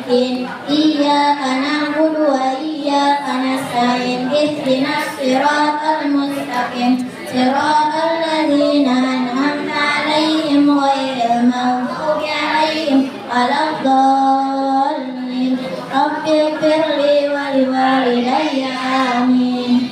الدين إياك نعبد وإياك نستعين اهدنا الصراط المستقيم صراط الذين أنعمت عليهم غير المغضوب عليهم ولا الضالين رب اغفر لي ولوالدي آمين.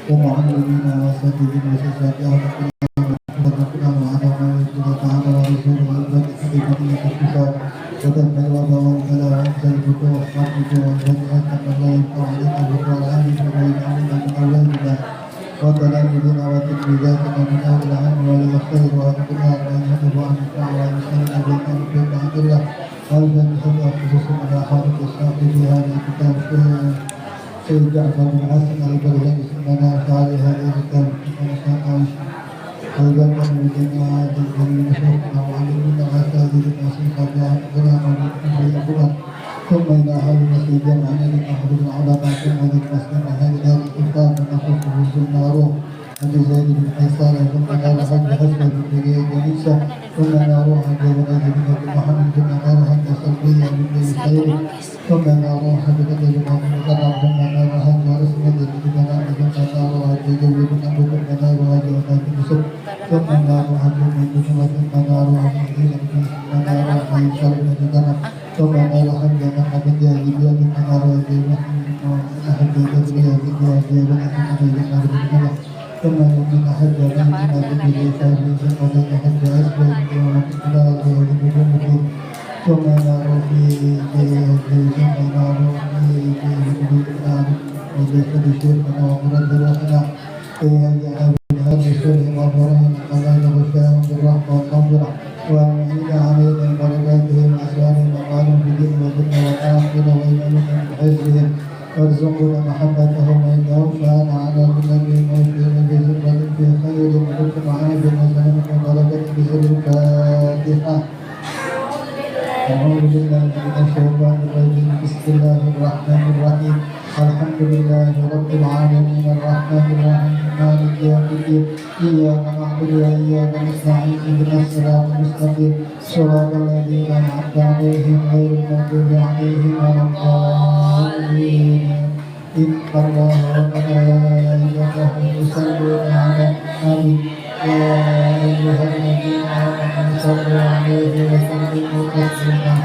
ومعلمين واساتذتنا واساتذتنا وتقنا وعلى ما يرضى تعالى ورسوله وبارك في مدينة الكتاب وتم الوضع والبلاء وانزل الفتوح والرجوع والبدء كما لا يبقى علينا بر العالم وبين علينا من اولادنا وتلاميذنا وتلميذاتنا من اهل العلم والخير وارزقنا ان يهدوا عن الدعوه ويسلمنا بين بين عبد الله وارجع بسبب خصوصا على حالة الشاق في هذا الكتاب سيد جعفر بن حسن البغدادي سننا فعل هذا الكتاب أيضا من الجماعة من مشايخنا وعلمنا وأساتذتنا وسيدنا وأخبرنا ثم إلى أهل المسجد جمعنا لنحفظ العلماء ثم للمسلمين هذا الكتاب ونخصه السنة روح وجزائر بن حيصان ثم نال حج حسنة بن جنيسة ثم نروح جبل بن محمد ثم نروح سلبية بن خير ثم نروح بن محمد ثم نروح رسمة بن جنان ثم نروح جبل بن أبو ثم نروح جبل بن سب ثم نروح بن جنوة ثم نروح بن ثم نروح سلبية بن جنان ثم نروح جنان بن جاهلية ثم نروح جبل أحد جبلية بن جاهلية بن محمد بن جنان ثم يمكن حج بيتنا بكل خير ثم حج أسباب ومقدار وذنوب ثم نار في ثم نار في وجسد شيخنا ومرد روحنا يجعل هذا الشيخ وفرهم قبائل غشاهم بالرحمة والمغفرة وأعين علينا بركاتهم وأسرارهم وقالوا في الدين والدنيا والآخرة وإيمانهم بحزبهم وارزقنا محبتهم إنه كان على كل شيء موفقا بزبرة في خير وحكم عافية وسلامة وبركة بسر الفاتحة. أعوذ بالله من الشيطان الرجيم بسم الله الرحمن الرحيم الحمد لله رب العالمين الرحمن الرحيم مالك يوم الدين إياك نعبد وإياك نستعين اهدنا الصراط المستقيم صراط الذين أنعمت عليهم غير المغضوب عليهم ولا الضالين إن الله وملائكته يصلون على النبي يا أيها الذين آمنوا صلوا عليه وسلموا تسليما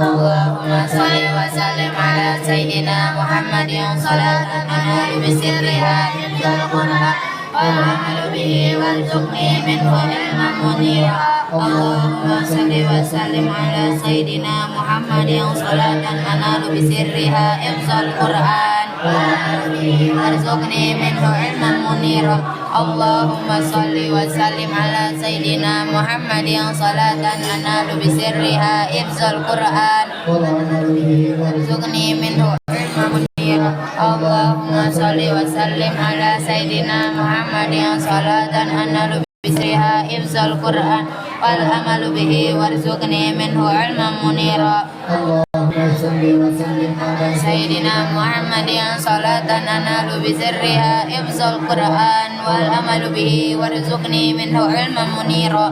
اللهم صل وسلم على سيدنا محمد صلاة تنال بسرها حفظ القرآن والعمل به وارزقني منه علما منيرا. اللهم صل وسلم على سيدنا محمد صلاة تنال بسرها حفظ القرآن والعمل به وارزقني منه علما منيرا. اللهم صل وسلم على سيدنا محمد صلاة تنال بسرها حفظ القرآن والعمل به وارزقني منه علما منيرا. اللهم صل وسلم على سيدنا محمد صلاة تنال بسرها حفظ القرآن والعمل به وارزقني منه علما منيرا. اللهم صل وسلم على سيدنا محمد صلاة تنال بسرها حفظ القرآن والعمل به وارزقني منه علما منيرا.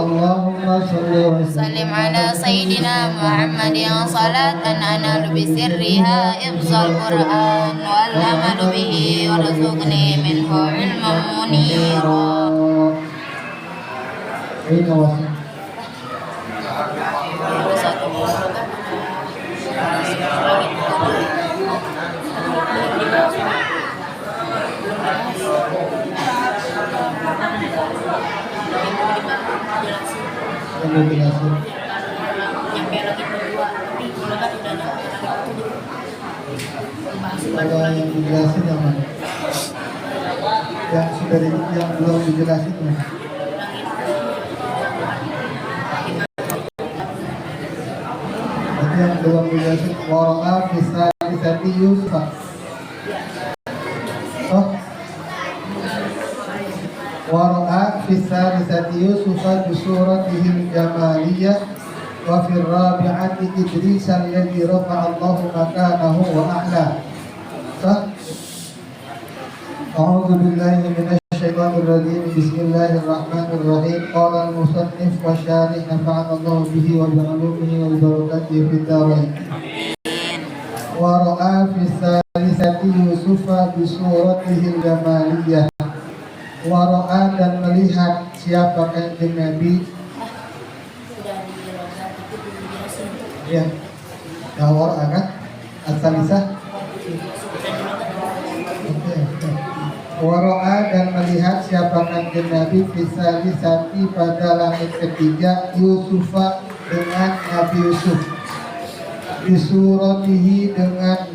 اللهم صل وسلم على سيدنا محمد صلاة تنال بسرها حفظ القرآن والعمل به وارزقني منه علما منيرا. Kalau yang dijelasin yang mana? Yang sudah yang belum dijelasin mana? Yang belum dijelasin wara'a bisa Yusuf. Oh, wara'a fi tsalitsati Yusufa bi suratihil jamaliyah wa fi rabi'ati Idris alladhi rafa'a Allahu makanahu wa a'la. A'udzu billahi minasy syaithanir rajim. Bismillahirrahmanirrahim. Qala al-musannif wa syarih nafa'ana Allahu bihi wa bi 'ulumihi wa bi barakatihi fid dharain. Wa ra'a fi tsalitsati Yusufa bi suratihil jamaliyah. Wa ra'a dan melihat siapa kanjeng Nabi. Ya. Ya wa ra'a kan? As-salisah. Wara'a dan melihat siapa kanjeng Nabi fisalisati pada langit ketiga Yusufa dengan Nabi Yusuf bisuratihi dengan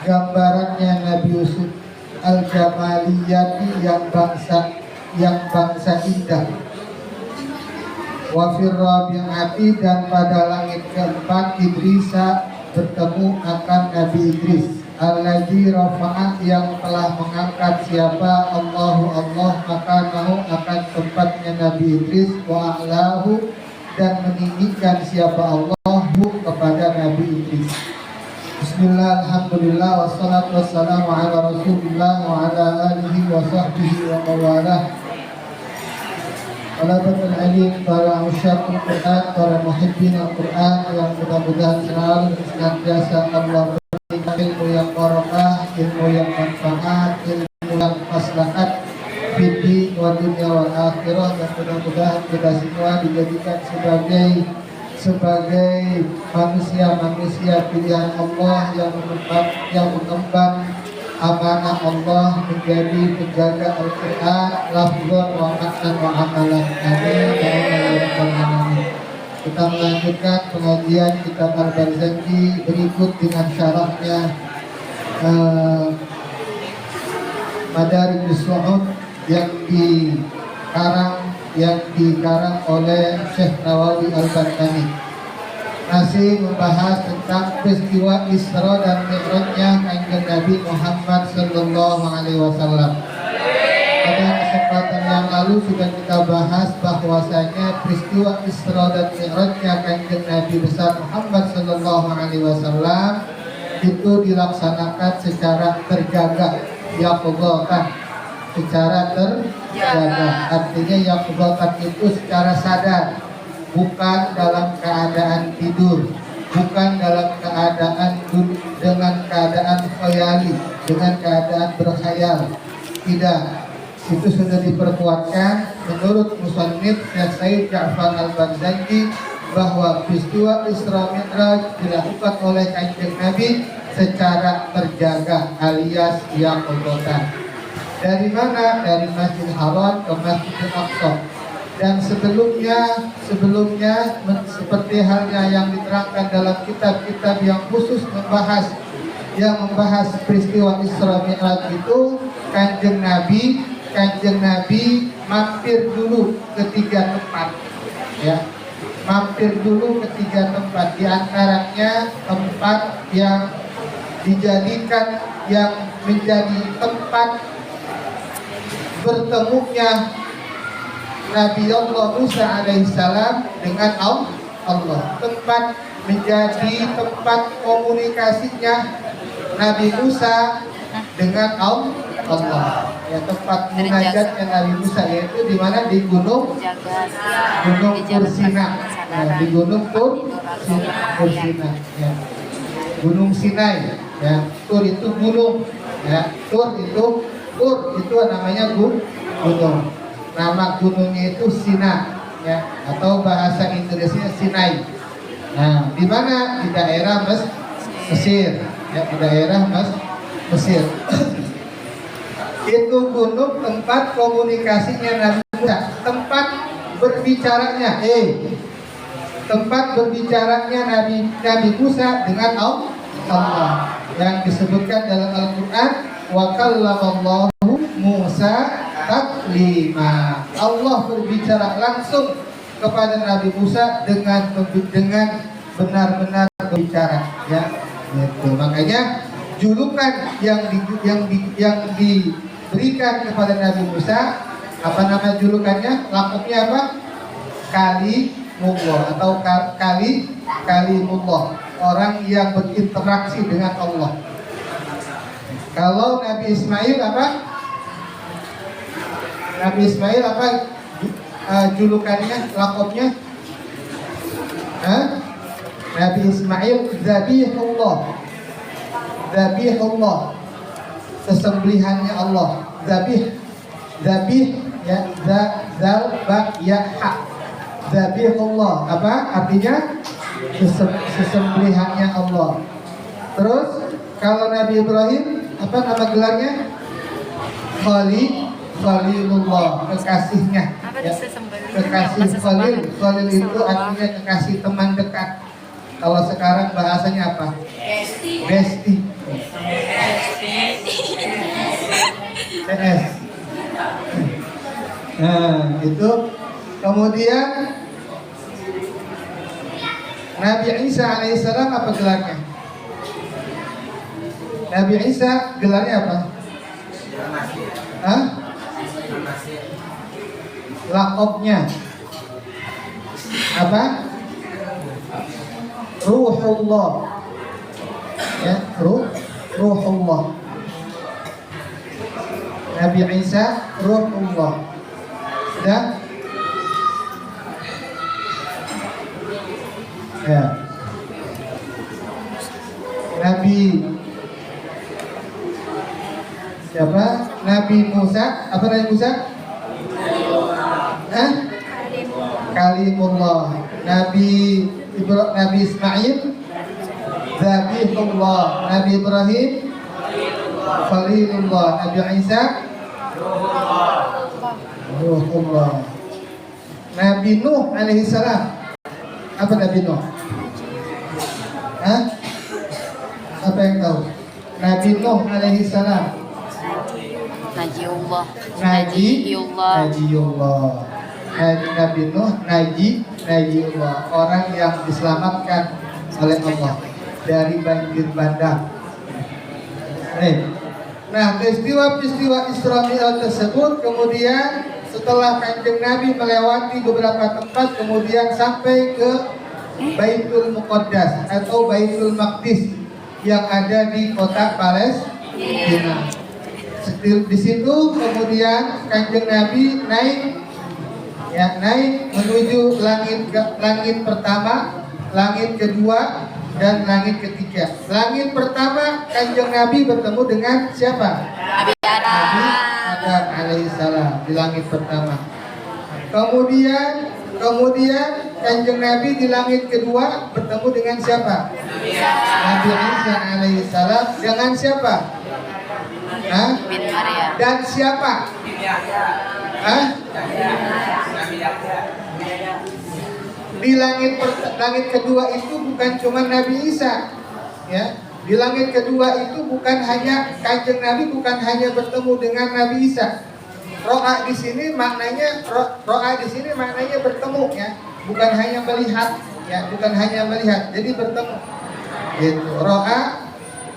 gambarannya Nabi Yusuf al-jamaliyati yang bangsa indah wa fir rabi'ati dan pada langit keempat Idrisa bertemu akan Nabi Idris alladzi rafa'a yang telah mengangkat siapa Allahu Allah makanahu akan tempatnya Nabi Idris wa a'lahu dan meninggikan siapa Allahu kepada Nabi Idris. Bismillah, alhamdulillah, wassalatu wassalamu ala rasulillah wa ala alihi wa sahbihi wa mawalah. Talabatul alim, para usyaqul Quran, para muhibbin Al-Quran yang mudah-mudahan selalu senantiasa Allah ilmu yang barakah, ilmu yang manfaat, ilmu yang maslahat fid wa dunya wal akhirah, dan mudah-mudahan kita semua dijadikan sebagai manusia-manusia pilihan Allah yang mengemban amanah Allah menjadi penjaga Al-Quran lafzan wa ma'nan wa amalan. Amin ya rabbal alamin. Kita melanjutkan pengajian kitab Al-Barzanji berikut dengan syarahnya Madarijus Su'ud yang dikarang oleh Syekh Nawawi Al-Bantani. Masih membahas tentang peristiwa Isra dan Mi'rajnya kanjeng Nabi Muhammad sallallahu alaihi wasallam. Pada kesempatan yang lalu sudah kita bahas bahwasanya peristiwa Isra dan Mi'rajnya kanjeng Nabi besar Muhammad sallallahu alaihi wasallam itu dilaksanakan secara terjaga, yaqdhatan, secara terjaga. Artinya yaqdhatan itu secara sadar, bukan dalam keadaan tidur, bukan dalam keadaan dengan keadaan khayali, dengan keadaan berkhayal. Tidak. Itu sudah diperkuatkan menurut musannif Syekh Said Ja'far Al-Barzanji bahwa peristiwa Isra Mi'raj dilakukan oleh kanjeng Nabi secara terjaga alias yaqdhatan. Dari mana? Dari Masjidil Haram ke Masjidil Aqsa. Dan sebelumnya seperti halnya yang diterangkan dalam kitab-kitab yang khusus membahas peristiwa Isra Mi'raj itu, kanjeng Nabi mampir dulu ke 3 tempat, ya, mampir dulu ke 3 tempat, di antaranya tempat yang dijadikan yang menjadi tempat bertemunya Nabi Allah Musa alaihissalam dengan Allah, tempat menjadi tempat komunikasinya Nabi Musa dengan Allah, ya, tempat munajatnya Nabi Musa, yaitu di mana? Di Gunung Tursina, ya, di Gunung Tursina, ya. Gunung Sinai, ya. Tur itu gunung, ya. Tur itu namanya gunung. Nama gunungnya itu Sina, ya, atau bahasa Indonesia Sinai. Nah, di mana? Di daerah Mesir, ya, di daerah Mesir. Itu gunung tempat komunikasinya Nabi Musa, tempat berbicaranya Nabi Musa dengan Allah, yang disebutkan dalam Al-Quran, wa kallamallahu Musa taklima. Allah berbicara langsung kepada Nabi Musa dengan benar-benar berbicara, ya. Gitu. Makanya julukan yang berikan kepada Nabi Musa apa nama julukannya, lakopnya apa? Kalimullah atau Kalimullah, orang yang berinteraksi dengan Allah. Kalau Nabi Ismail apa? Nabi Ismail apa julukannya, lakopnya? Nabi Ismail Zabihullah, Zabihullah, sesembelihannya Allah. Zabih ya, zal ba ya ha. Zabihullah apa artinya? Sesembelihannya Allah. Terus kalau Nabi Ibrahim apa nama gelarnya? Khalilullah, kekasihnya. Ya, kekasih Khalil. Khalil itu artinya kekasih, teman dekat. Kalau sekarang bahasanya apa? Besti. CS. Nah, itu. Kemudian Nabi Isa alaihissalam apa gelarnya? Nabi Isa gelarnya apa? Lakopnya apa? Ruhullah. Ya, Ruhullah. Nabi Isa Ruhullah. Sudah? Ya. Nabi siapa? Nabi Musa. Apa Nabi Musa? Kalimullah. Nabi Ismail Zabihullah. Nabi Ibrahim Khalilullah. Nabi Isa Ruhullah. Nabi Nuh alaihissalam. Apa Nabi Nuh? Apa yang tahu? Nabi Nuh alaihissalam. Najiullah. Nabi Nuh Najiullah, orang yang diselamatkan oleh Allah dari banjir bandang. Nah, peristiwa Isra Mi'raj tersebut kemudian setelah Kanjeng Nabi melewati beberapa tempat, kemudian sampai ke Baitul Muqaddas atau Baitul Maqdis yang ada di kota Palestina. Di situ kemudian Kanjeng Nabi naik menuju langit pertama, langit kedua, dan langit ketiga. Langit pertama Kanjeng Nabi bertemu dengan siapa? Nabi Adam alaihissalam di langit pertama. Kemudian Kanjeng Nabi di langit kedua bertemu dengan siapa? Nabi Isa alaihissalam. Dengan siapa? Dan siapa? Di langit kedua itu bukan cuma Nabi Isa, ya. Di langit kedua itu bukan hanya Kanjeng Nabi bukan hanya bertemu dengan Nabi Isa. Ro'a di sini maknanya bertemu, ya, bukan hanya melihat, ya, bukan hanya melihat, jadi bertemu. Gitu. Ro'a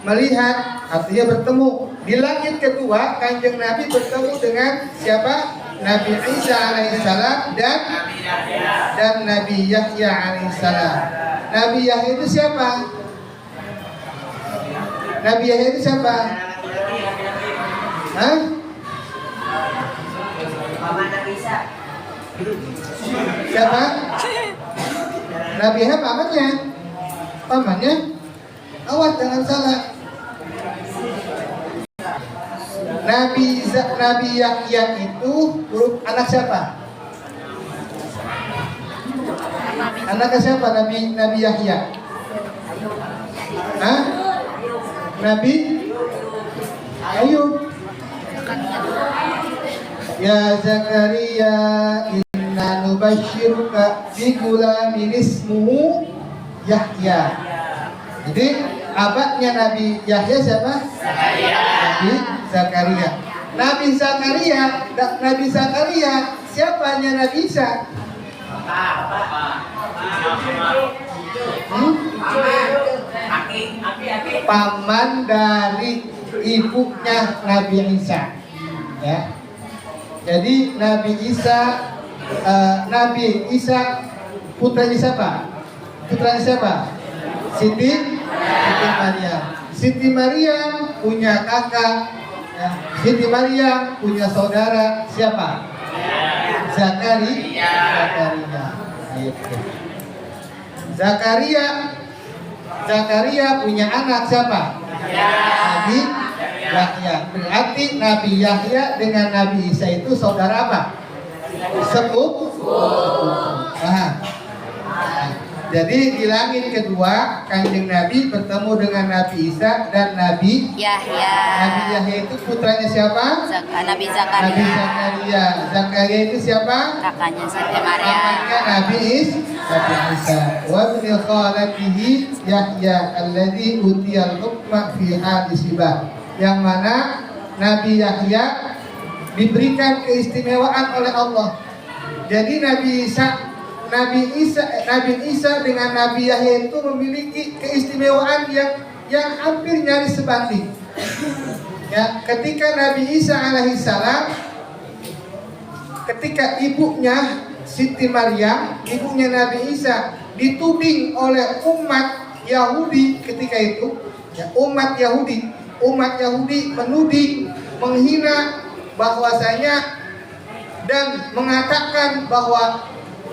melihat artinya bertemu. Di langit kedua Kanjeng Nabi bertemu dengan siapa? Nabi Isa alaihissalam dan Nabi Yahya alaihissalam. Nabi Yahya itu siapa? Nabi Yahya itu siapa? Siapa? Nabi Yahya pamannya. Awas jangan salah. Nabi Yahya itu anak siapa? Anaknya siapa Nabi Yahya? Nabi Ayub. Ya Zakaria, inna nubashiruka bi gulamin ismuhu Yahya. Jadi abadnya Nabi Yahya siapa? Nabi Zakaria. Nabi Zakaria siapanya Nabi Isa? Paman dari ibunya Nabi Isa. Ya. Jadi Nabi Isa putranya siapa? Putranya siapa? Siti Maryam. Siti Maryam punya kakak. Ya. Siti Maryam punya saudara siapa? Zakaria. Gitu. Zakaria punya anak siapa? Nabi Yahya. Berarti Nabi Yahya dengan Nabi Isa itu saudara apa? Sepupu. Jadi di langit kedua Kanjeng Nabi bertemu dengan Nabi Isa dan Nabi Yahya. Nabi Yahya itu putranya siapa? Nabi Nabi Zakaria. Zakaria. Zakaria itu siapa? Kakaknya Siti Maryam. Namanya Nabi Isa. Wa min khalatihi Yahya alladzi utiyal hukma fi hadisibah. Yang mana Nabi Yahya diberikan keistimewaan oleh Allah. Jadi Nabi Isa dengan Nabi Yahya itu memiliki keistimewaan yang hampir nyaris sebanding. Ya, ketika Nabi Isa alaihissalam, ketika ibunya Siti Maryam, ibunya Nabi Isa dituding oleh umat Yahudi ketika itu, ya, umat Yahudi menuding, menghina bahwasanya dan mengatakan bahwa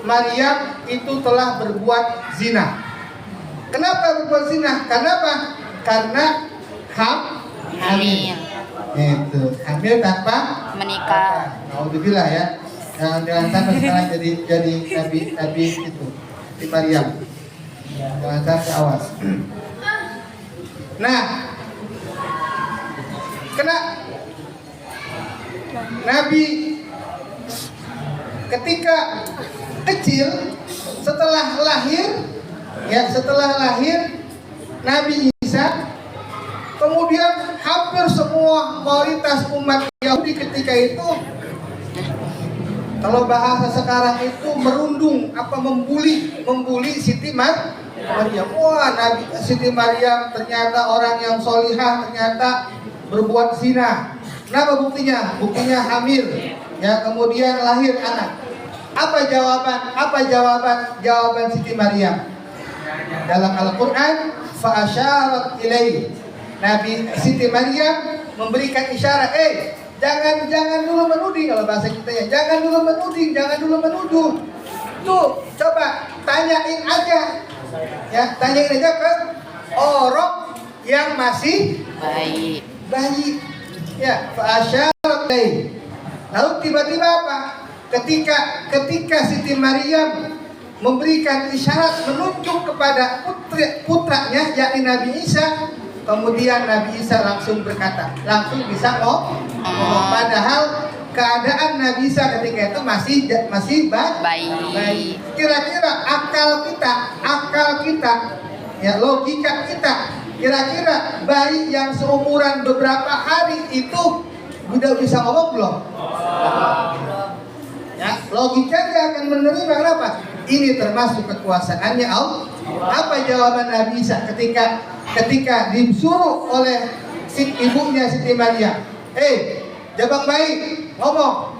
Maryam itu telah berbuat zina. Kenapa berbuat zina? Kenapa? Karena hamil. Itu hamil tanpa Menikah. Alhamdulillah ya. Jangan sampai sekarang jadi nabi itu di Maryam. Jangan sampai, awas. Nah, kena Nabi ketika kecil setelah lahir Nabi Isa, kemudian hampir semua mayoritas umat Yahudi ketika itu, kalau bahasa sekarang itu merundung, membuli Siti Maryam. Wah, Nabi Siti Maryam ternyata orang yang solihah, ternyata berbuat zina. Kenapa buktinya? Buktinya hamil, ya, kemudian lahir anak. Apa jawaban Siti Maryam? Dalam Al-Quran, fa'asyarat ilaih. Nabi Siti Maryam memberikan isyarat, jangan dulu menuding, kalau bahasa kita ya, jangan dulu menuduh. Tuh, coba tanyain aja. Ya, tanyain aja ke orang yang masih bayi. Ya, fa'asyarat ilaih. Lalu tiba-tiba apa? Ketika Siti Maryam memberikan isyarat menunjuk kepada putranya yakni Nabi Isa, kemudian Nabi Isa langsung berkata, langsung bisa ngomong. Padahal keadaan Nabi Isa ketika itu masih bayi. Kira-kira akal kita, ya, logika kita, kira-kira bayi yang seumuran beberapa hari itu udah bisa ngomong belum? Ya, logikanya akan menerima. Kenapa? Ini termasuk kekuasaannya Allah. Apa jawaban Nabi Isa ketika disuruh oleh ibunya Siti Maryam? Jabang bayi, ngomong.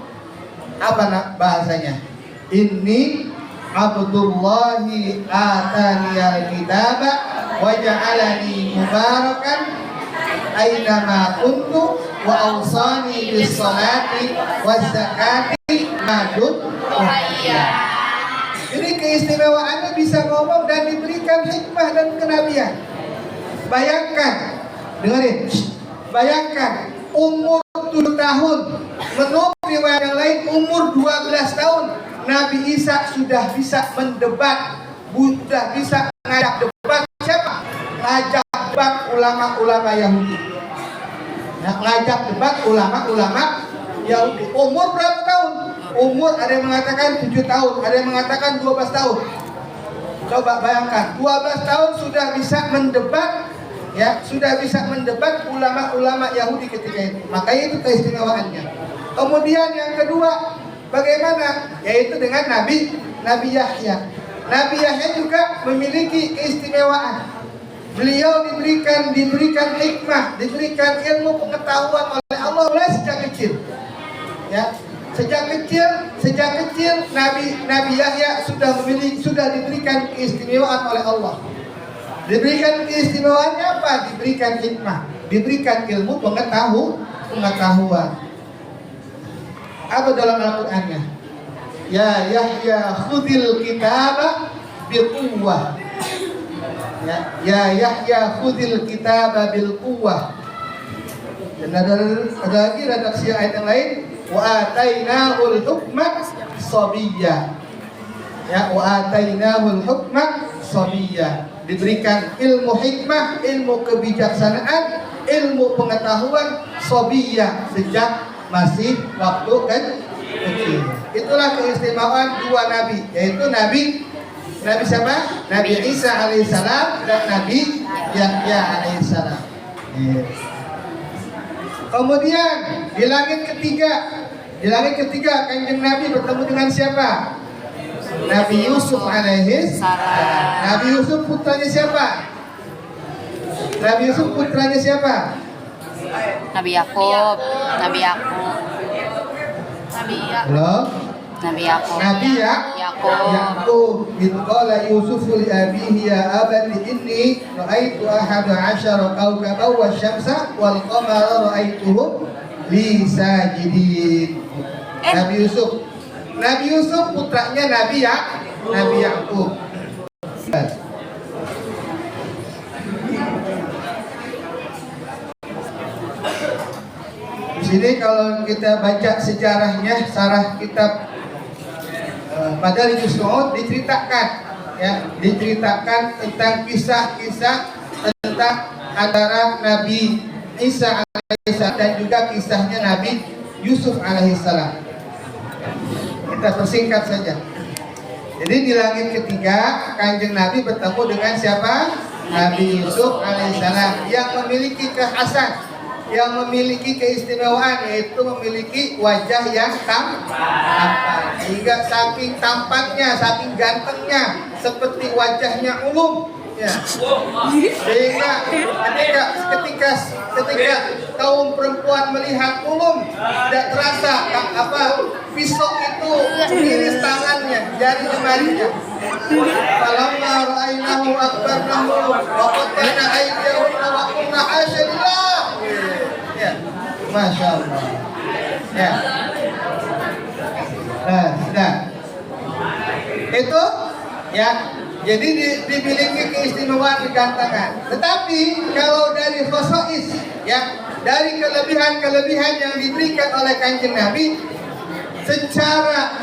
Apa bahasanya? Inni Abdullahi ataniyal kitaba wa ja'alani mubarakan aynama kuntu wa awsani bis salati waz zakati madud wahya. Jadi keistimewaannya bisa ngomong dan diberikan hikmah dan kenabian. Bayangkan, dengerin. Bayangkan umur 7 tahun, menurut riwayat yang lain umur 12 tahun Nabi Isa sudah bisa mendebat, sudah bisa ngajak debat. Siapa? Ngajak debat ulama-ulama Yahudi. Ngajak debat ulama-ulama Yahudi. Umur berapa tahun? Umur ada yang mengatakan 7 tahun, ada yang mengatakan 12 tahun. Coba bayangkan, 12 tahun sudah bisa mendebat, ya, sudah bisa mendebat ulama-ulama Yahudi ketika itu. Makanya itu keistimewaannya. Kemudian yang kedua, bagaimana? Yaitu dengan Nabi Yahya. Nabi Yahya juga memiliki keistimewaan. Beliau diberikan hikmah, diberikan ilmu pengetahuan oleh Allah mulai sejak kecil. sejak kecil Nabi Yahya sudah diberikan keistimewaan oleh Allah. Diberikan keistimewaannya apa? Diberikan hikmah, diberikan ilmu pengetahuan. Apa dalam Al-Qur'annya? Ya Yahya khudil kitaba biquwwah. Ya Yahya khudil kitaba bilquwwah. Dan ada lagi redaksi ayat yang lain, wa atainahul hukma sabiyya. Ya, wa atainahul hukma sabiyya. Diberikan ilmu hikmah, ilmu kebijaksanaan, ilmu pengetahuan sabiyya sejak masih waktu kecil. Itulah keistimewaan dua nabi, yaitu Nabi siapa? Nabi Isa alaihissalam dan Nabi Yahya alaihissalam. Kemudian di langit ketiga kanjeng Nabi bertemu dengan siapa? Nabi Yusuf alaihissalam. Nabi Yusuf putranya siapa? Nabi Yusuf putranya siapa? Nabi Yakub. Nabi Yakub. Itu qala Yusuf li abihi ya abati inni ra'aitu ahada 'asyara kawkaban wasyamsa wal qamara ra'aituhum li sajidin. Nabi Yusuf putranya Nabi Yakub. Di sini kalau kita baca sejarahnya, sarah kitab Madarijus Su'ud diceritakan tentang kisah-kisah tentang antara Nabi Isa alaihissalam dan juga kisahnya Nabi Yusuf alaihissalam. Kita persingkat saja. Jadi di langit ketiga kanjeng Nabi bertemu dengan siapa? Nabi Yusuf alaihissalam yang memiliki kekhasan, yang memiliki keistimewaan, yaitu memiliki wajah yang tampan. Hingga saking tampaknya, saking gantengnya, seperti wajahnya ulum. Ya. Sehingga ketika kaum perempuan melihat ulum, tidak terasa pisau itu iris tangannya, jari jemarinya. Falamma ra'aynahu akbarnahu wa qatta'na aydiyahunna wa qulna hasya lillah. Ya, Masya Allah. Ya. Nah, itu ya. Jadi dimiliki keistimewaan kegantengan. Tetapi kalau dari khosois, ya, dari kelebihan-kelebihan yang diberikan oleh kanjeng Nabi, secara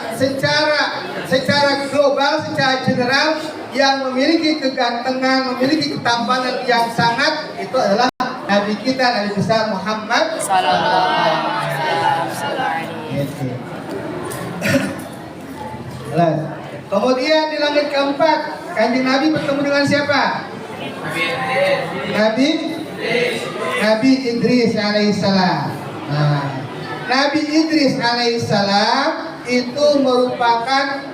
global, secara general, yang memiliki kegantengan, memiliki ketampanan yang sangat, itu adalah Nabi kita, Nabi besar Muhammad sallallahu alaihi wasallam. Kemudian di langit keempat, kanjeng Nabi bertemu dengan siapa? Nabi Idris alaihissalam. Nabi Idris alaihissalam itu merupakan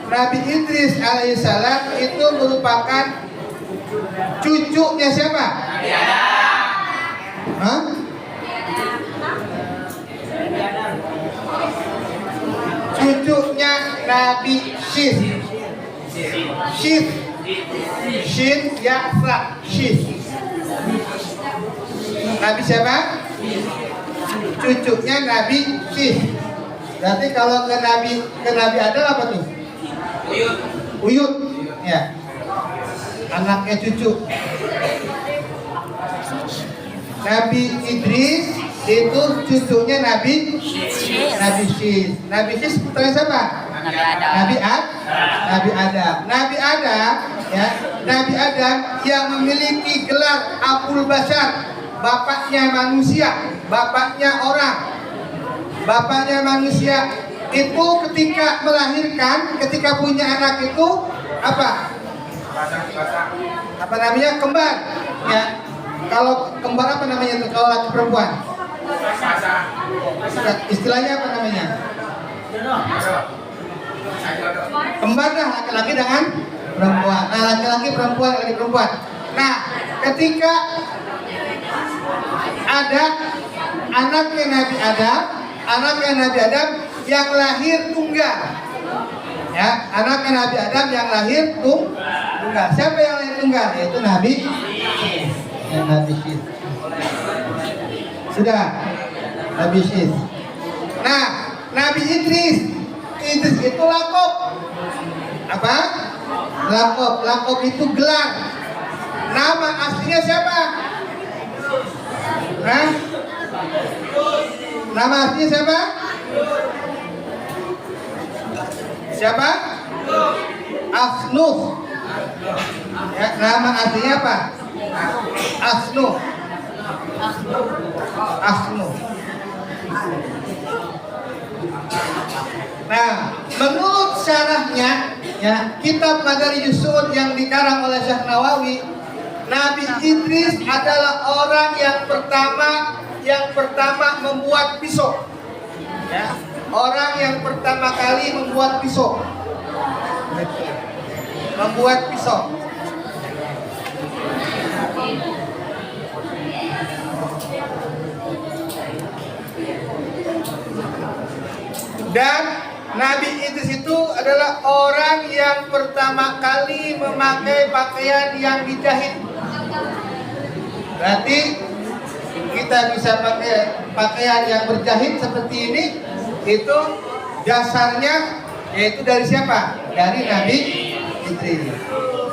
Nabi Idris alaihissalam itu merupakan cucunya siapa? Cucunya Nabi Syith. Shin Ya'fa Syith. Nabi siapa? Cucunya Nabi Syith. Berarti kalau ke Nabi Adam apa tuh? Uyut. Ya. Anaknya cucu. Nabi Idris itu cucunya Nabi Syith. Nabi Syith putranya siapa? Nabi Adam. Nabi Adam yang memiliki gelar Abul Bashar, bapaknya manusia, bapaknya orang, bapaknya manusia. Itu ketika melahirkan, ketika punya anak itu apa namanya? Kembar. Ya. Kalau kembar apa namanya itu kalau laki perempuan? Istilahnya apa namanya? Kembar dah laki-laki dengan perempuan. Nah, laki-laki perempuan, laki perempuan. Nah, ketika ada anaknya Nabi Adam yang lahir tunggal. Ya, anaknya Nabi Adam yang lahir tunggal. Siapa yang lahir tunggal? Yaitu Nabi Syis. Sudah, Nabi Syis. Nah, Nabi Idris itu lakop. Apa? Lakop itu gelar. Nama aslinya siapa? Hah? Nama aslinya siapa? Siapa? Asnuh. Ya, nama aslinya apa? Asnuh. Nah, menurut syarahnya, ya, kitab Madarijus Su'ud yang dikarang oleh Syekh Nawawi, Nabi Idris adalah orang yang pertama membuat pisau. Ya, orang yang pertama kali membuat pisau. Dan Nabi Idris itu adalah orang yang pertama kali memakai pakaian yang dijahit. Berarti kita bisa pakai pakaian yang berjahit seperti ini, itu dasarnya yaitu dari siapa? Dari Nabi Idris.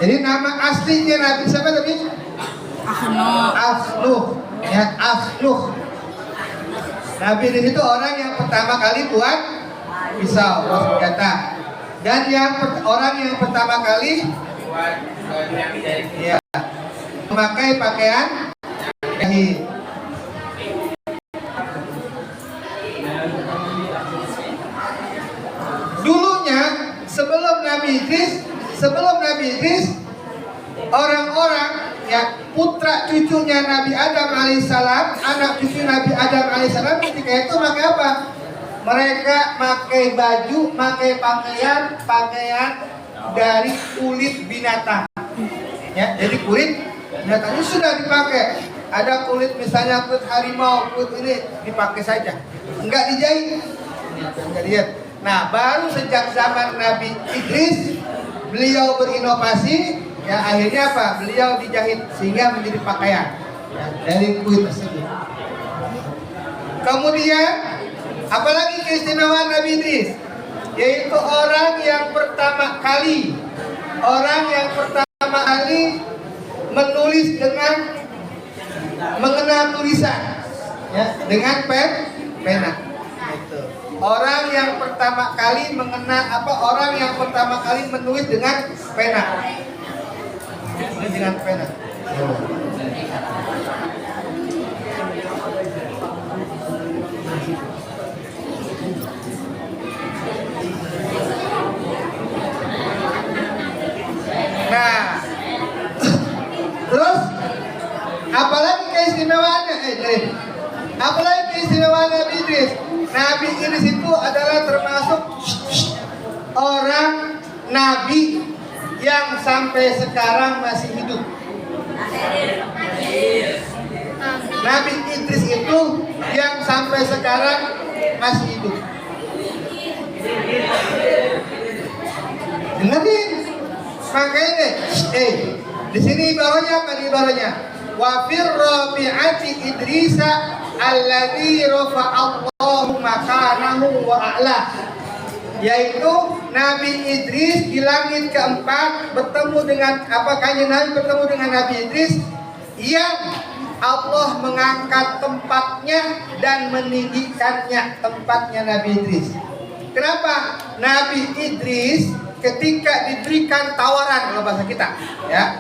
Jadi nama aslinya Nabi siapa tadi? Asnuh. Ya, Asnuh. Nabi Idris itu orang yang pertama kali buat pisau, senjata. Dan orang yang pertama kali ya, memakai pakaian jahit. Dulunya sebelum Nabi Idris orang-orang ya putra cucunya Nabi Adam alaihissalam, anak cucu Nabi Adam alaihissalam ketika itu pakai apa? Mereka pakai baju, pakai pakaian dari kulit binatang. Ya, jadi kulit binatangnya sudah dipakai. Ada kulit misalnya kulit harimau, kulit ini dipakai saja. Enggak dijahit. Enggak dijahit. Nah, baru sejak zaman Nabi Idris beliau berinovasi, ya akhirnya apa? Beliau dijahit sehingga menjadi pakaian ya, dari kulit tersebut. Kemudian apalagi keistimewaan Nabi Idris, yaitu orang yang pertama kali menulis dengan mengenal tulisan, ya, dengan pena. Itu. Orang yang pertama kali orang yang pertama kali menulis dengan pena. Dengan pena. Nah, terus apalagi keistimewaannya? Apalagi keistimewaan Nabi Idris? Nabi Idris itu adalah termasuk orang Nabi yang sampai sekarang masih hidup. Nabi Idris itu yang sampai sekarang masih hidup. Dengerin. Makanya di sini ibaratnya apa ibaratnya? Wa fir rabi'ati Idrisa alladzi rafa'allahu makanahu wa a'la. Yaitu Nabi Idris di langit keempat bertemu dengan Kanjeng Nabi bertemu dengan Nabi Idris yang Allah mengangkat tempatnya dan meninggikannya tempatnya Nabi Idris. Kenapa? Nabi Idris ketika diberikan tawaran, kalau bahasa kita, ya,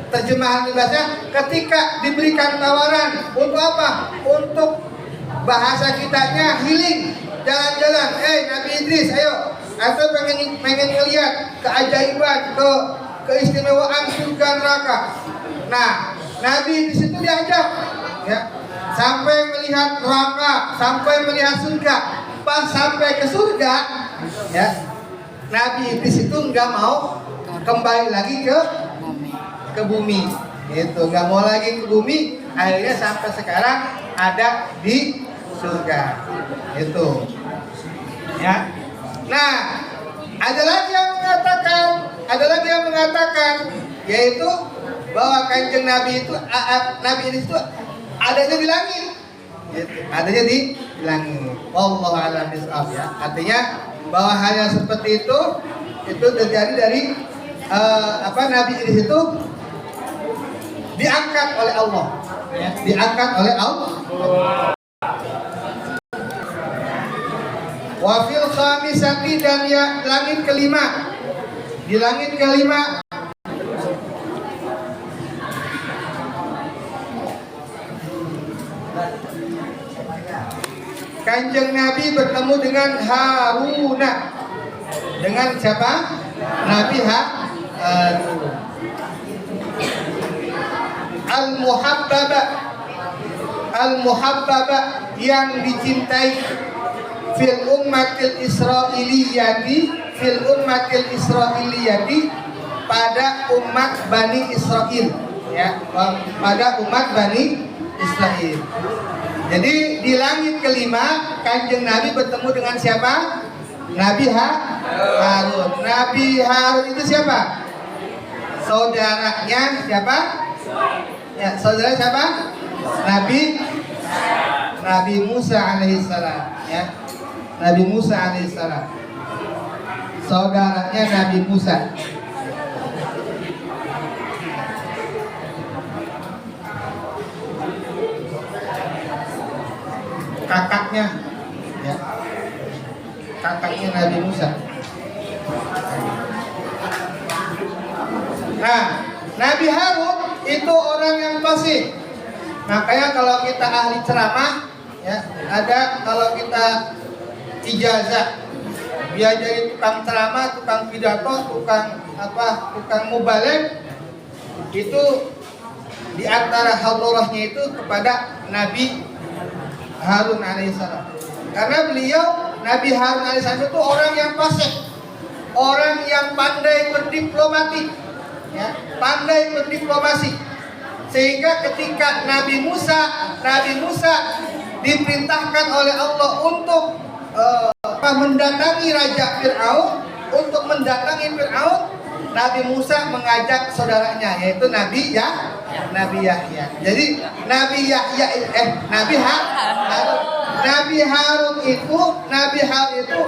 terjemahan bahasanya, ketika diberikan tawaran untuk apa? Untuk bahasa kitanya healing, jalan-jalan. Nabi Idris, ayo, atau pengen ngelihat keajaiban, keistimewaan surga neraka. Nah, Nabi Idris itu diajak, ya, sampai melihat neraka, sampai melihat surga. Pas sampai ke surga, ya, Nabi Idris itu nggak mau kembali lagi ke bumi, itu nggak mau lagi ke bumi. Akhirnya sampai sekarang ada di surga, itu ya. Nah, ada lagi yang mengatakan, yaitu bahwa kanjeng Nabi itu, Nabi Idris itu adanya di langit, gitu. Adanya di langit. Wallahu a'lam bishawab ya. Artinya bahwa hanya seperti itu terjadi dari Nabi Idris itu diangkat oleh Allah, ya, diangkat oleh Allah. Wafil khamisati, dan ya langit kelima, di langit kelima kanjeng Nabi bertemu dengan Haruna. Dengan siapa? Nabi Harun. Al-muhabbaba yang dicintai fil ummatil Israiliyati pada umat Bani Israel, ya, pada umat Bani Israel. Jadi di langit kelima kanjeng Nabi bertemu dengan siapa? Nabi Harun. Nabi Harun itu siapa? Saudaranya siapa? Ya, saudara siapa? Nabi Musa alaihissalam, ya. Nabi Musa alaihissalam. Saudaranya Nabi Musa. Kakaknya, ya, kakaknya Nabi Musa. Nah, Nabi Harun itu orang yang fasih. Makanya kalau kita ahli ceramah, ya, ada kalau kita ijazah, dia jadi tukang ceramah, tukang pidato, tukang mubaligh, itu di antara hadorahnya itu kepada Nabi Harun alaihissalam. Karena beliau, Nabi Harun alaihissalam itu orang yang fasih, orang yang pandai berdiplomati, ya, pandai berdiplomasi. Sehingga ketika Nabi Musa diperintahkan oleh Allah untuk mendatangi Raja Fir'aun, Nabi Musa mengajak saudaranya, yaitu Nabi Yahya. Jadi Nabi Harun itu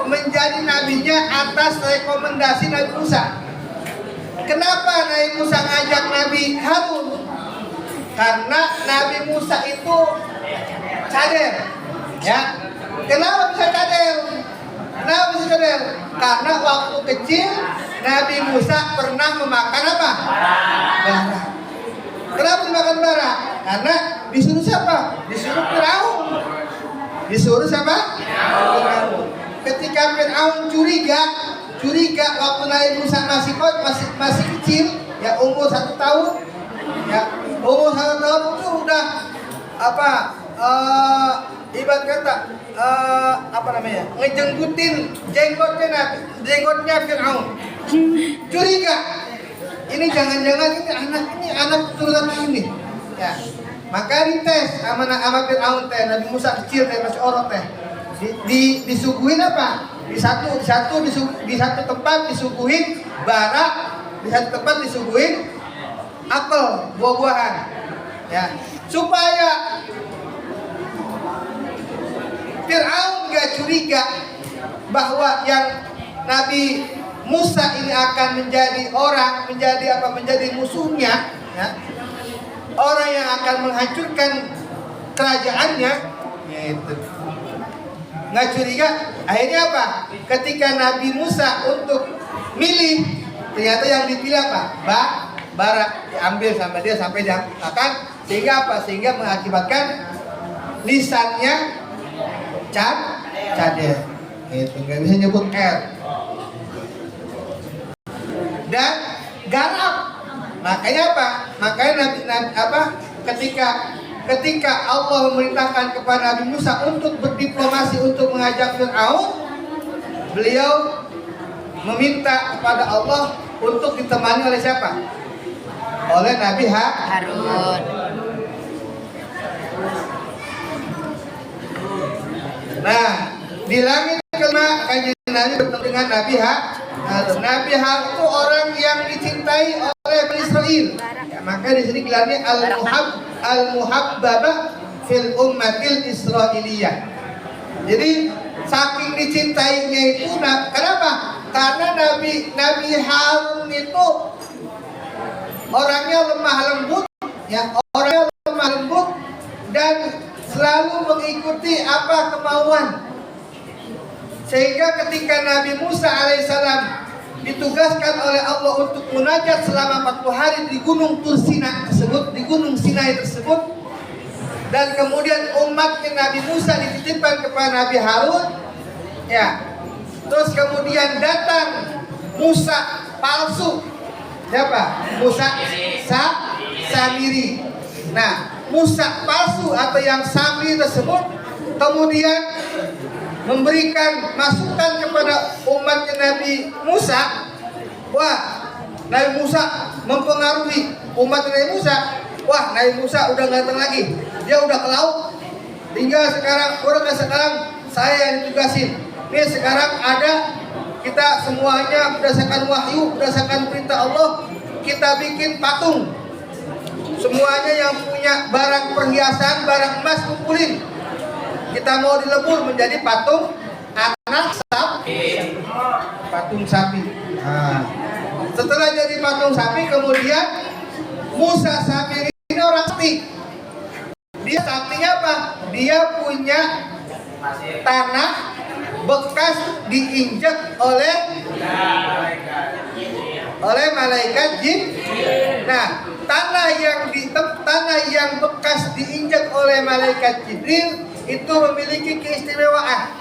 menjadi nabinya atas rekomendasi Nabi Musa. Kenapa Nabi Musa ngajak Nabi Harun? Karena Nabi Musa itu cadel, ya. Kenapa bisa cadel? Karena waktu kecil Nabi Musa pernah memakan apa? Bara. Kenapa dimakan bara? Karena disuruh siapa? Disuruh Fir'aun. Disuruh siapa? Fir'aun. Ketika Fir'aun curiga waktu Nabi Musa masih kecil, ya, umur 1 tahun, ya, umur 1 tahun itu udah ibarat kata ngejenggutin jenggotnya Fir'aun. Curiga, ini jangan-jangan ini anak keturunan ini, ya. Maka dites sama Fir'aun teh, Nabi Musa kecil teh, masih orang teh. Disuguhin apa? Di satu tempat disuguhin bara, di satu tempat disuguhin apel, buah-buahan, ya, supaya Fir'aun gak curiga bahwa yang Nabi Musa ini akan menjadi musuhnya, ya, orang yang akan menghancurkan kerajaannya, yaitu nggak curiga. Akhirnya apa? Ketika Nabi Musa untuk milih, ternyata yang dipilih apa? Bara diambil sama dia sampai dia makan, sehingga apa? Sehingga mengakibatkan lisannya cadel, itu nggak bisa nyebut R. Dan garam. Makanya apa? Makanya ketika Allah memerintahkan kepada Nabi Musa untuk berdiplomasi, untuk mengajak Fir'aun, beliau meminta kepada Allah untuk ditemani oleh siapa? Oleh Nabi Harun. Nah, di langit kelima kanjeng Nabi bertemu dengan Nabi Harun. Nabi Harun itu orang yang dicintai oleh Bani Israel. Ya, maka di sini gelarnya al-muhabbabah fil ummatil Israiliyah. Jadi saking dicintainya itu, kenapa? Karena Nabi Harun itu orangnya lemah lembut, ya, orangnya lemah lembut dan selalu mengikuti apa kemauan. Sehingga ketika Nabi Musa alaihissalam ditugaskan oleh Allah untuk munajat selama 40 hari di Gunung Tursina tersebut, di Gunung Sinai tersebut, dan kemudian umatnya Nabi Musa dititipkan kepada Nabi Harun, ya. Terus kemudian datang Musa palsu. Siapa? Musa Samiri. Nah, Musa palsu atau yang Samiri tersebut kemudian memberikan masukan kepada umatnya Nabi Musa. Wah, Nabi Musa mempengaruhi umat Nabi Musa. Wah, Nabi Musa udah nggak datang lagi. Dia udah ke laut. Tinggal sekarang saya yang ditugasin. Ini sekarang ada, kita semuanya berdasarkan wahyu, berdasarkan perintah Allah, kita bikin patung. Semuanya yang punya barang perhiasan, barang emas kumpulin. Kita mau dilebur menjadi patung anak sapi. Patung sapi. Nah, setelah jadi patung sapi, kemudian Musa Samiri ini orang sakti. Dia saktinya apa? Dia punya tanah bekas diinjak oleh malaikat jin. Nah, tanah yang bekas diinjak oleh malaikat Jibril itu memiliki keistimewaan.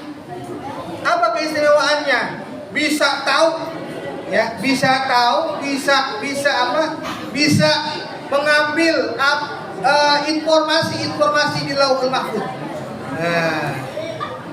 Apa keistimewaannya? Bisa tahu, ya, bisa mengambil informasi di Lauhul Mahfuz. Nah,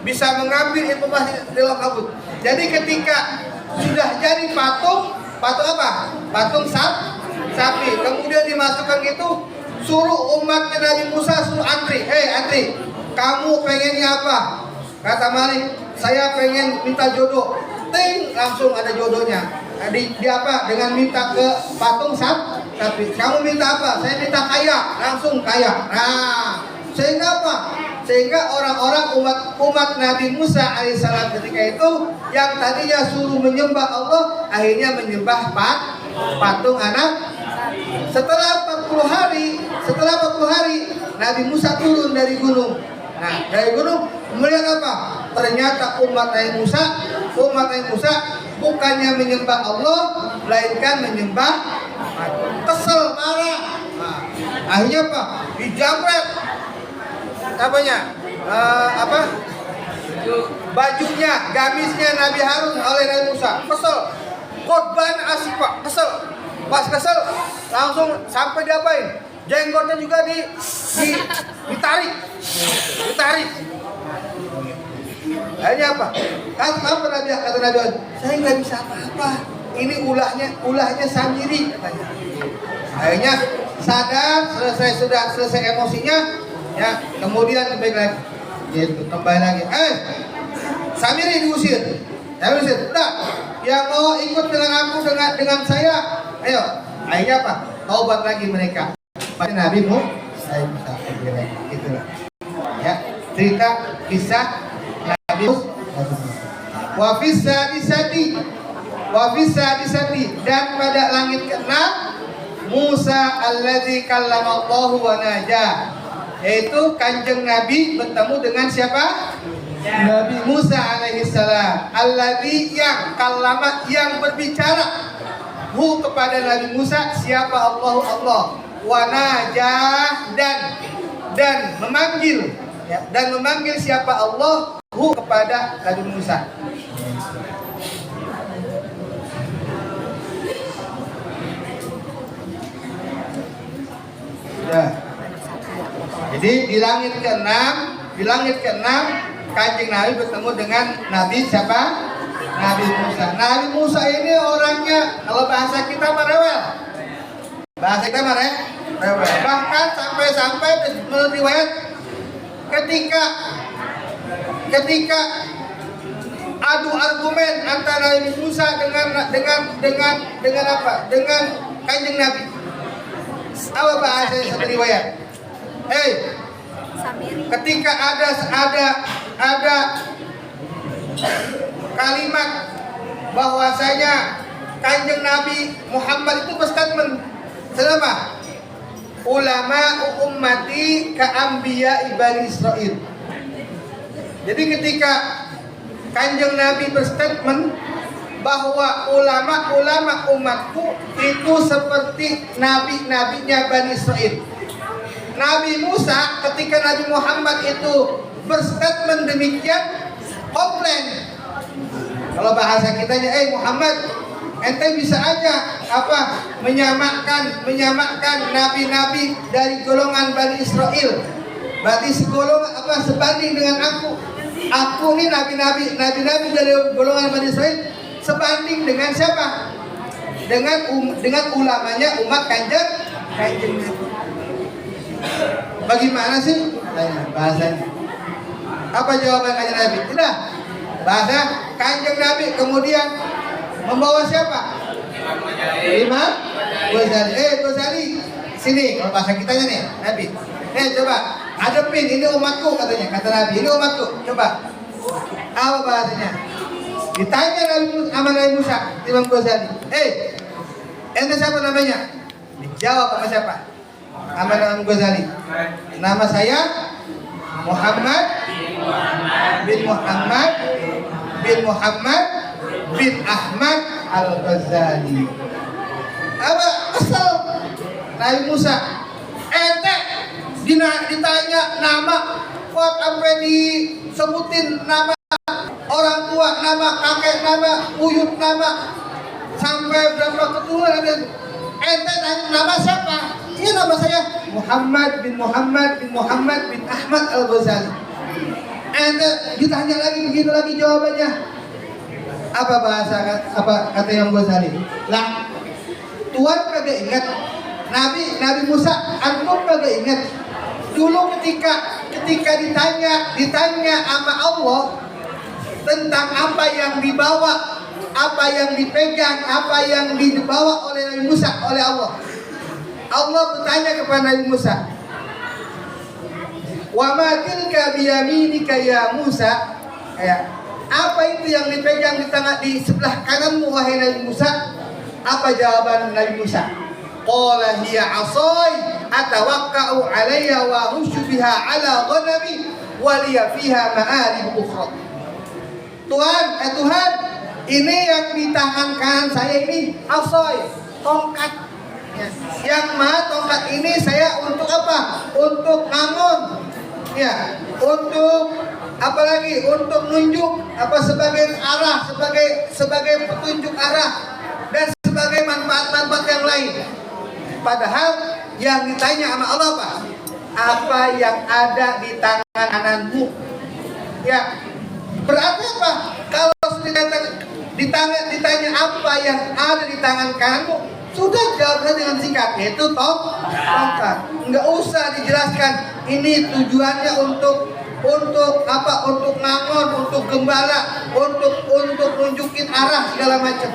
bisa mengambil informasi di Lauhul Mahfuz. Jadi ketika sudah jadi patung apa? Patung sapi. Kemudian dimasukkan gitu, suruh umatnya Nabi Musa suruh antri. Antri. Kamu pengennya apa? Kata Malik, saya pengen minta jodoh. Ting, langsung ada jodohnya. Di apa? Dengan minta ke patung sapi. Kamu minta apa? Saya minta kaya, langsung kaya. Nah, sehingga apa? Sehingga orang-orang umat Nabi Musa alaihissalam ketika itu yang tadinya suruh menyembah Allah, akhirnya menyembah patung anak. Setelah 40 hari Nabi Musa turun dari gunung. Nah, dari gunung melihat apa? Ternyata umat Nabi Musa bukannya menyembah Allah, melainkan menyembah patung. Kesel, marah. Nah, akhirnya apa? Dijamret bajunya, gamisnya Nabi Harun oleh Nabi Musa. Kesel, korban asik pak, kesel. Pas kesel, langsung sampai diapain? Jenggotnya juga ditarik. Akhirnya apa? Kata Nabi Harun, saya nggak bisa apa-apa. Ini ulahnya Samiri katanya. Akhirnya sadar, selesai emosinya. Ya, kemudian kembali lagi. Samiri diusir. Udah, yang mau ikut dengan aku dengan saya, ayo. Akhirnya apa? Taubat lagi mereka. Pada Nabi Musa, itulah. Ya, cerita kisah Nabi Musa. Wafisa disati dan pada langit ke-6 Musa alladzi kallamallahu wa najah. Yaitu kanjeng Nabi bertemu dengan siapa? Nabi Musa alaihissalam. Alladzi yang kallama, yang berbicara kepada Nabi Musa siapa? Allah. Wa najah dan memanggil, ya, dan memanggil siapa? Allah kepada Nabi Musa. Ya. Jadi di langit ke-6 kanjeng Nabi bertemu dengan Nabi siapa? Nabi Musa. Nabi Musa ini orangnya kalau bahasa kita merewel. Bahasa kita rewel. Bahkan sampai menurut riwayat ketika adu argumen antara Nabi Musa dengan apa? Dengan Kanjeng Nabi. Apa bahasa satu riwayat? Ketika ada kalimat bahwasanya Kanjeng Nabi Muhammad itu berstatement selama ulama ummati ka'ambiya Bani Israil. Jadi ketika Kanjeng Nabi berstatement bahwa ulama umatku itu seperti nabi-nabinya Bani Israil. Nabi Musa ketika Nabi Muhammad itu berstatement demikian komplain. Kalau bahasa kitanya, Muhammad, ente bisa aja menyamakan nabi-nabi dari golongan Bani Israil. Berarti sebanding dengan aku. Aku ini nabi-nabi dari golongan Bani Israil sebanding dengan siapa? Dengan ulamanya umat Kanjeng Nabi. Bagaimana sih? Bahasanya. Apa jawaban Kanjeng Nabi? Tidak. Bahasa Kanjeng Nabi kemudian membawa siapa? Imam Ghazali. Ghazali, sini. Kalau bahasa kitanya nih, Nabi. Coba hadapin, ini umatku katanya. Kata Nabi, ini umatku. Coba. Apa bahasanya? Ditanya Nabi Musa, Imam Ghazali. Ente siapa namanya? Dijawab sama siapa? Sama Imam Ghazali. Nama saya Muhammad bin Ahmad Al-Ghazali. Apa asal Nabi Musa? Ente ditanya nama, kok sampai disebutin nama orang tua, nama kakek, nama buyut, nama sampai berapa keturunan? Ente tanya nama siapa? Ini nama saya Muhammad bin Ahmad Al-Ghazali. Ente ditanya lagi begitu lagi jawabannya. Apa kata Imam Ghazali? Lah, Tuhan kagak ingat Nabi Musa, antum kagak ingat dulu ketika ditanya sama Allah tentang apa yang dibawa, apa yang dipegang, apa yang dibawa oleh Nabi Musa oleh Allah. Allah bertanya kepada Nabi Musa, "Wa ma tilka biyaminika ya Musa?" Apa itu yang dipegang di sebelah kananmu wahai Nabi Musa? Apa jawaban Nabi Musa? Qala hiya 'asai atawakka'u 'alayha wa hushu biha 'ala ghanami wa liya fiha ma'arib ukhra. Tuhan, ini yang di tangan kanan saya ini asai, tongkat. Yang mana tongkat ini saya untuk apa? Untuk ngangon. Untuk apa lagi? Untuk nunjuk sebagai arah, sebagai petunjuk arah dan sebagai manfaat-manfaat yang lain. Padahal yang ditanya sama Allah apa yang ada di tangan kananmu? Berarti apa? Kalau ditanya apa yang ada di tangan kananmu, sudah jawabnya dengan singkat, yaitu tongkat. Nggak usah dijelaskan. Ini tujuannya untuk apa? Untuk ngangon, untuk gembala, untuk nunjukin arah segala macam.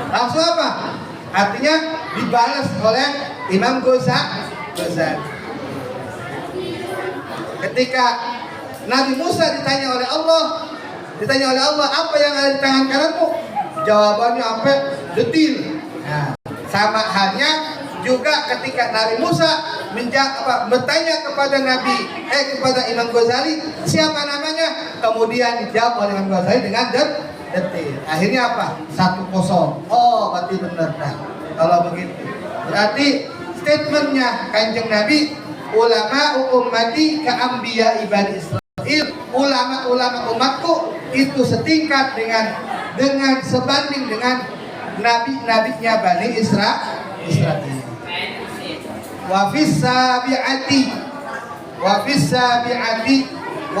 Langsung apa? Artinya dibalas oleh Imam Ghazali. Ketika Nabi Musa ditanya oleh Allah apa yang ada di tangan kananmu? Jawabannya sampai detil. Sama halnya juga ketika Nabi Musa bertanya kepada kepada Imam Ghazali siapa namanya, kemudian dijawab oleh Imam Ghazali dengan detil. Akhirnya apa? 1-0. Oh, berarti benar. Kalau begitu, berarti statementnya Kanjeng Nabi, ulama ummati ka'ambiya Bani Israil. Ulama umatku itu setingkat dengan sebanding dengan nabi-nabinya Bani Israil. Wa fis sabi'ati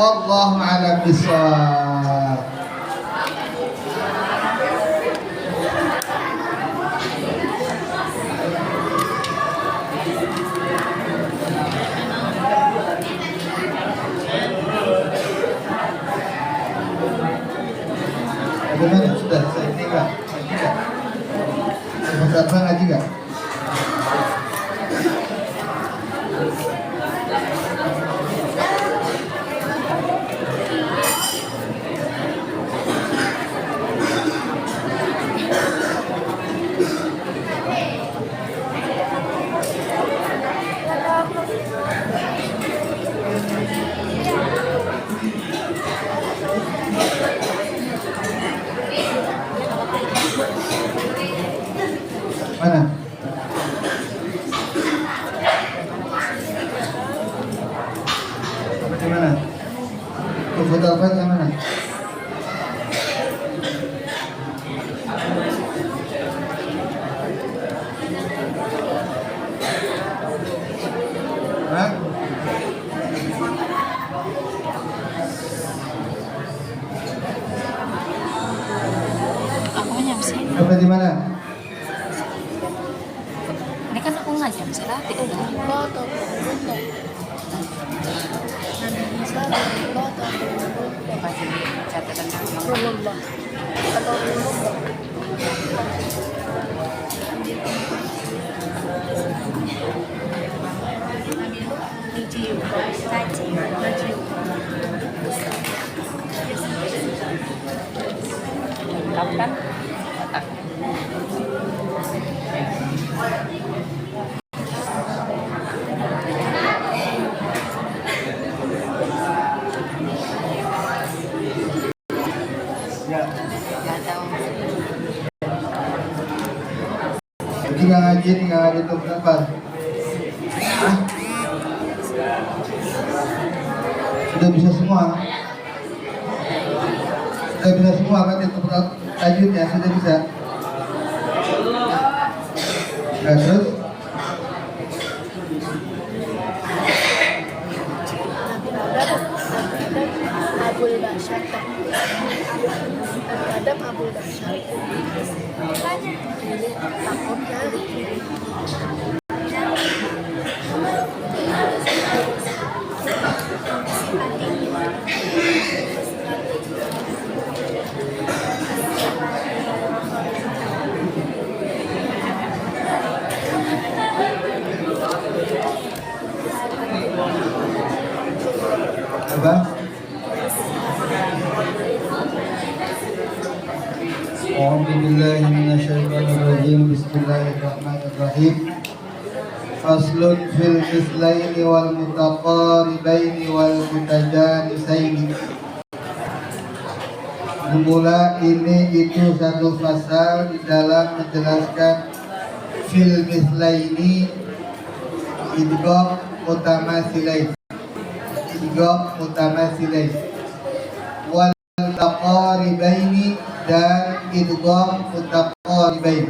wallahu a'lam bishawab. Bagaimana? Sudah saya tinggal. Sebentar ngaji nggak? Mana? Bagaimana? Foto apa yang mana? Hah? Aku nyamsi. Apa di mana? Ini kan aku ngajam selati udah. Foto. Catatan kapan? Ya. Nggak tahu. Tinggal ngaji itu berapa? Hah? Sudah bisa semua? Sudah bisa semua kan itu tajwidnya sudah bisa? Nah, terus? Abul Bashar Adam Abul Bashar takutnya Apa? A'udzubillahi minasyaitonirrajim. Bismillahirrahmanirrahim. Faslun fil mislaini wal mutaqaribaini wal mutajanisaini. Bermula ini itu satu pasal di dalam menjelaskan fil mislaini idgham mutamasilain. Idgham mutamasilain. Wal mutaqaribaini dan idgham mutaqaribain.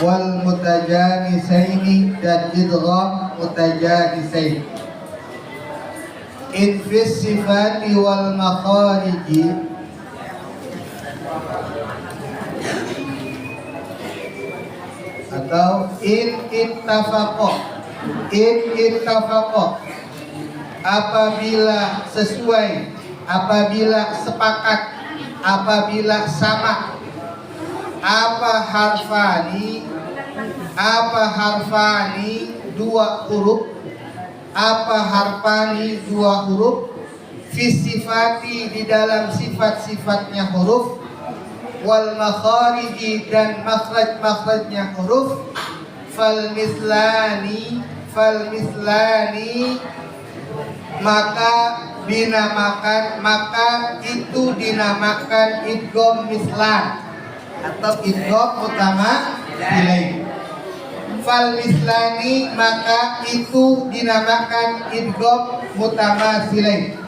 Wal mutajanisaini dan idgham mutajanisain. In fis sifati wal makhariji atau in ittafaqo apabila sesuai, apabila sepakat, apabila sama. Apa harfani dua huruf, apa harfani dua huruf, fisifati di dalam sifat-sifatnya huruf, wal makhariji dan makhraj-makhrajnya huruf, fal mislani maka itu dinamakan idgham mislan atau idgham mutamasilain. Fal mislani maka itu dinamakan idgham mutamasilain.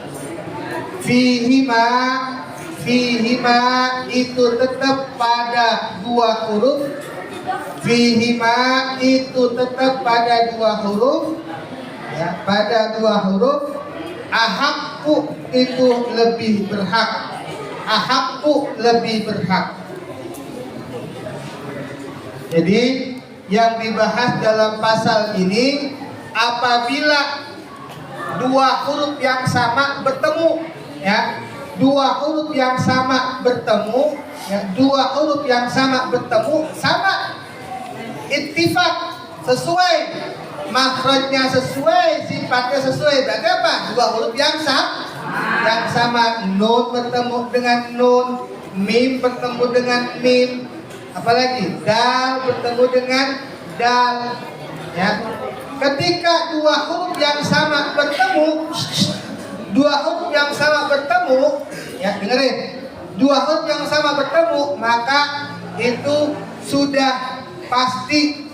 Fihima itu tetap pada dua huruf. Fihima itu tetap pada dua huruf, ya, pada dua huruf. Ahakku itu lebih berhak. Ahakku lebih berhak. Jadi yang dibahas dalam pasal ini apabila dua huruf yang sama bertemu, ya, dua huruf yang sama bertemu, ya, dua huruf yang sama bertemu sama, ittifaq, sesuai, makhrajnya sesuai, sifatnya sesuai. Berarti apa? Dua huruf yang sama. Nun bertemu dengan nun, mim bertemu dengan mim, apalagi dal bertemu dengan dal. Ya, ketika dua huruf yang sama bertemu, ya dengerin, dua huruf yang sama bertemu, maka itu sudah pasti,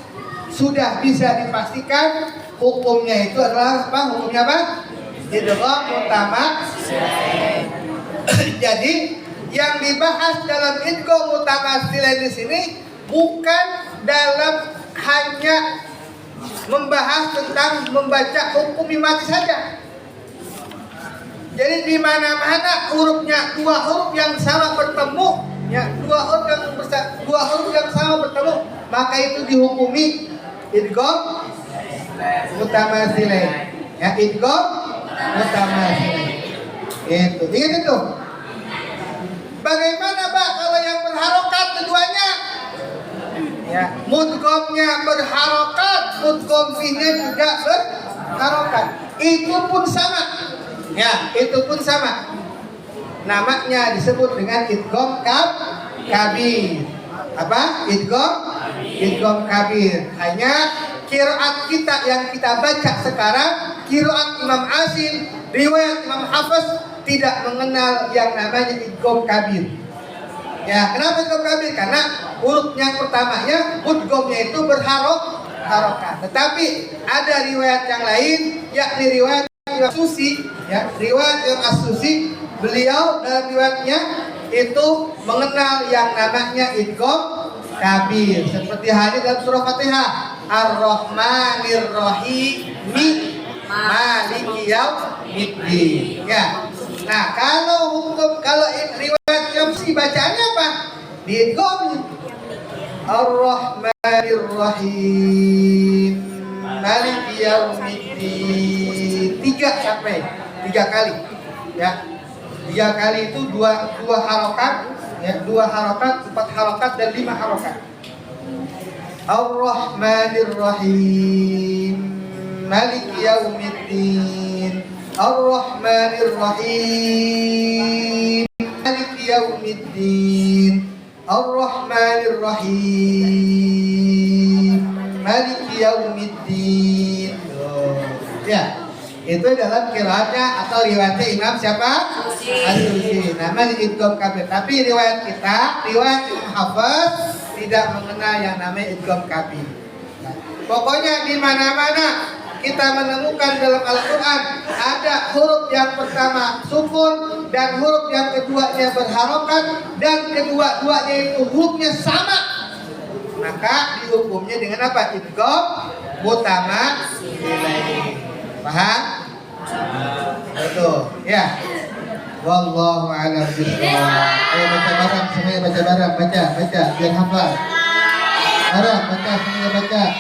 sudah bisa dipastikan hukumnya itu adalah apa? Hukumnya apa? Idgham mutamatsil. Jadi yang dibahas dalam idgham mutamatsil di sini bukan dalam hanya membahas tentang membaca hukum mati saja. Jadi di mana-mana hurufnya dua huruf yang sama bertemu, ya, dua huruf yang sama bertemu, maka itu dihukumi idgham mutamatsilain. Ya, idgham mutamatsilain. Itu, ingat itu. Bagaimana Pak kalau yang berharokat keduanya? Ya, mudghamnya berharokat, mudgham fi'nya juga berharokat. Itu pun sama. Ya, itu pun sama. Namanya disebut dengan idgham kabir. Apa? Idgham kabir. Hanya qiraat kita yang kita baca sekarang, qiraat Imam Asim, riwayat Imam Hafiz tidak mengenal yang namanya idgham kabir. Ya, kenapa idgham kabir? Karena huruf yang pertamanya, mudghamnya itu berharokat. Tetapi ada riwayat yang lain, yakni riwayat As-Susi, ya, riwayat yang As-Susi, beliau dalam riwayatnya itu mengenal yang namanya idgham kabir, seperti hadis dalam surah Fatihah, Ar-Rahmanir Rahim, Maliki Yaumiddin. Ya. Nah, kalau riwayat yang bacaannya apa? Idgham Ar-Rahmanir Rahim, Maliki Yaumiddin. 3 kali. Ya. 3 kali itu dua harokat, ya, 2 harokat, 4 harokat dan 5 harokat. Ar-Rahmanir Rahim, Maliki Yaumiddin. Ar-Rahmanir Rahim, Maliki Yaumiddin. Ar-Rahmanir Rahim, Maliki Yaumiddin. Ya. Itu dalam qiraatnya atau riwayatnya Imam siapa? As-Susi. Nama idgham kabir. Tapi riwayat kita, riwayat Imam Hafiz tidak mengenal yang namanya idgham kabir. Nah, pokoknya di mana-mana kita menemukan dalam Al-Qur'an ada huruf yang pertama sukun dan huruf yang keduanya berharokat dan kedua-duanya itu hurufnya sama, maka dihukumnya dengan apa? Idgham mutamatsilain. Paham? Betul. Ya. Wallahu a'lam bishawab. Ayo baca bareng, semuanya baca bareng, baca biar hafal. Bareng, baca semuanya baca.